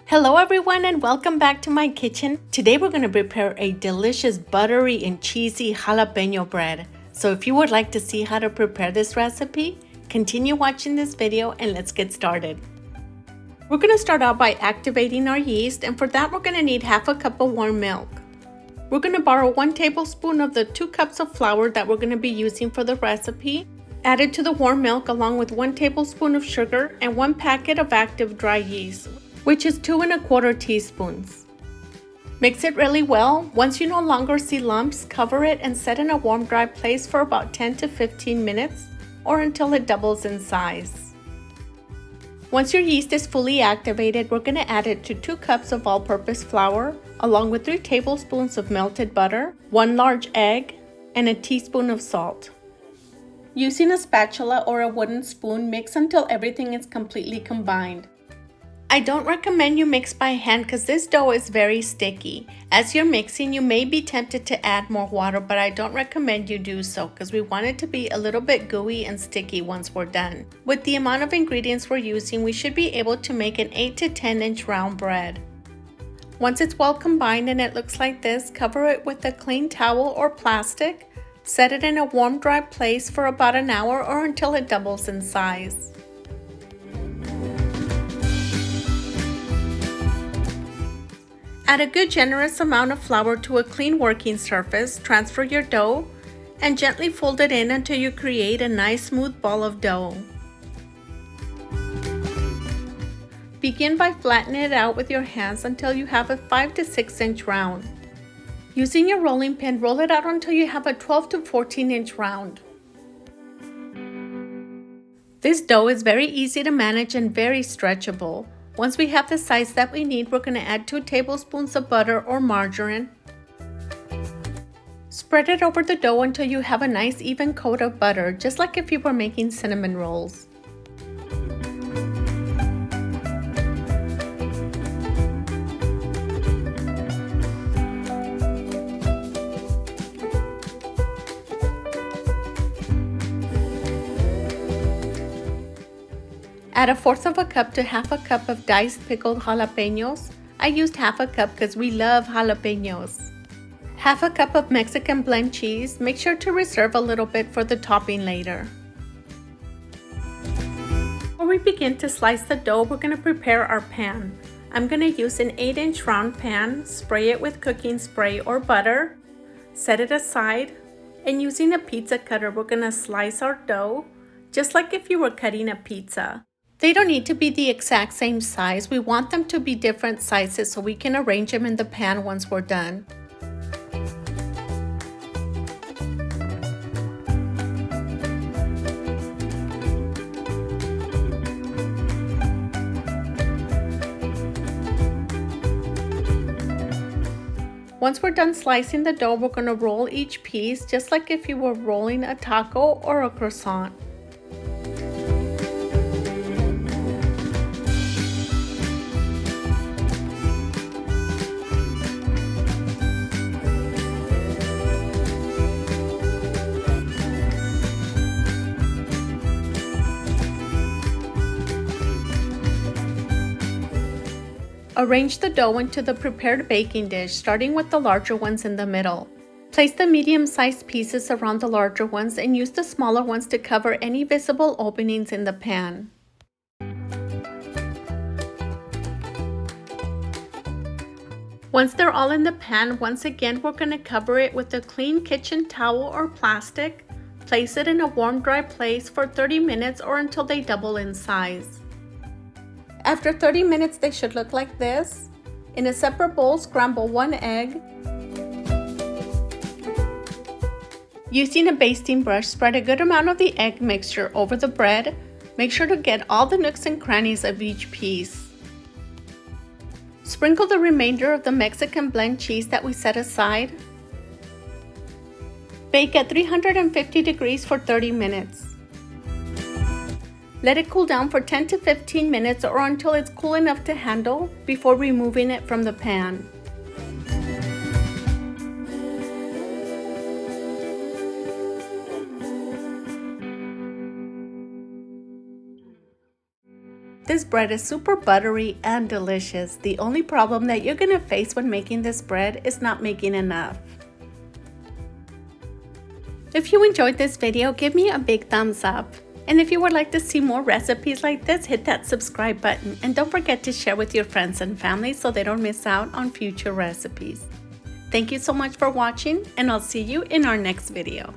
Hello everyone and welcome back to my kitchen. Today we're going to prepare a delicious buttery and cheesy jalapeno bread. So if you would like to see how to prepare this recipe, continue watching this video and let's get started. We're going to start out by activating our yeast, and for that we're going to need half a cup of warm milk. We're going to borrow 1 tablespoon of the 2 cups of flour that we're going to be using for the recipe. Add it to the warm milk along with 1 tablespoon of sugar and 1 packet of active dry yeast, which is 2 1/4 teaspoons. Mix it really well. Once you no longer see lumps, cover it and set in a warm, dry place for about 10 to 15 minutes or until it doubles in size. Once your yeast is fully activated, we're going to add it to 2 cups of all-purpose flour, along with 3 tablespoons of melted butter, 1 large egg, and a teaspoon of salt. Using a spatula or a wooden spoon, mix until everything is completely combined. I don't recommend you mix by hand because this dough is very sticky. As you're mixing, you may be tempted to add more water, but I don't recommend you do so because we want it to be a little bit gooey and sticky once we're done. With the amount of ingredients we're using, we should be able to make an 8 to 10 inch round bread. Once it's well combined and it looks like this, cover it with a clean towel or plastic. Set it in a warm, dry place for about an hour or until it doubles in size. Add a good generous amount of flour to a clean working surface, transfer your dough, and gently fold it in until you create a nice smooth ball of dough. Begin by flattening it out with your hands until you have a 5 to 6 inch round. Using your rolling pin, roll it out until you have a 12 to 14 inch round. This dough is very easy to manage and very stretchable. Once we have the size that we need, we're going to add 2 tablespoons of butter or margarine. Spread it over the dough until you have a nice even coat of butter, just like if you were making cinnamon rolls. Add 1/4 cup to 1/2 cup of diced pickled jalapeños. I used 1/2 cup because we love jalapeños. 1/2 cup of Mexican blend cheese. Make sure to reserve a little bit for the topping later. Before we begin to slice the dough, we're going to prepare our pan. I'm going to use an 8 inch round pan, spray it with cooking spray or butter, set it aside, and using a pizza cutter, we're going to slice our dough just like if you were cutting a pizza. They don't need to be the exact same size. We want them to be different sizes so we can arrange them in the pan once we're done. Once we're done slicing the dough, we're going to roll each piece just like if you were rolling a taco or a croissant. Arrange the dough into the prepared baking dish, starting with the larger ones in the middle. Place the medium-sized pieces around the larger ones and use the smaller ones to cover any visible openings in the pan. Once they're all in the pan, once again we're going to cover it with a clean kitchen towel or plastic. Place it in a warm, dry place for 30 minutes or until they double in size. After 30 minutes, they should look like this. In a separate bowl, scramble 1 egg. Using a basting brush, spread a good amount of the egg mixture over the bread. Make sure to get all the nooks and crannies of each piece. Sprinkle the remainder of the Mexican blend cheese that we set aside. Bake at 350 degrees for 30 minutes. Let it cool down for 10 to 15 minutes or until it's cool enough to handle before removing it from the pan. This bread is super buttery and delicious. The only problem that you're gonna face when making this bread is not making enough. If you enjoyed this video, give me a big thumbs up. And if you would like to see more recipes like this, hit that subscribe button. And don't forget to share with your friends and family so they don't miss out on future recipes. Thank you so much for watching, and I'll see you in our next video.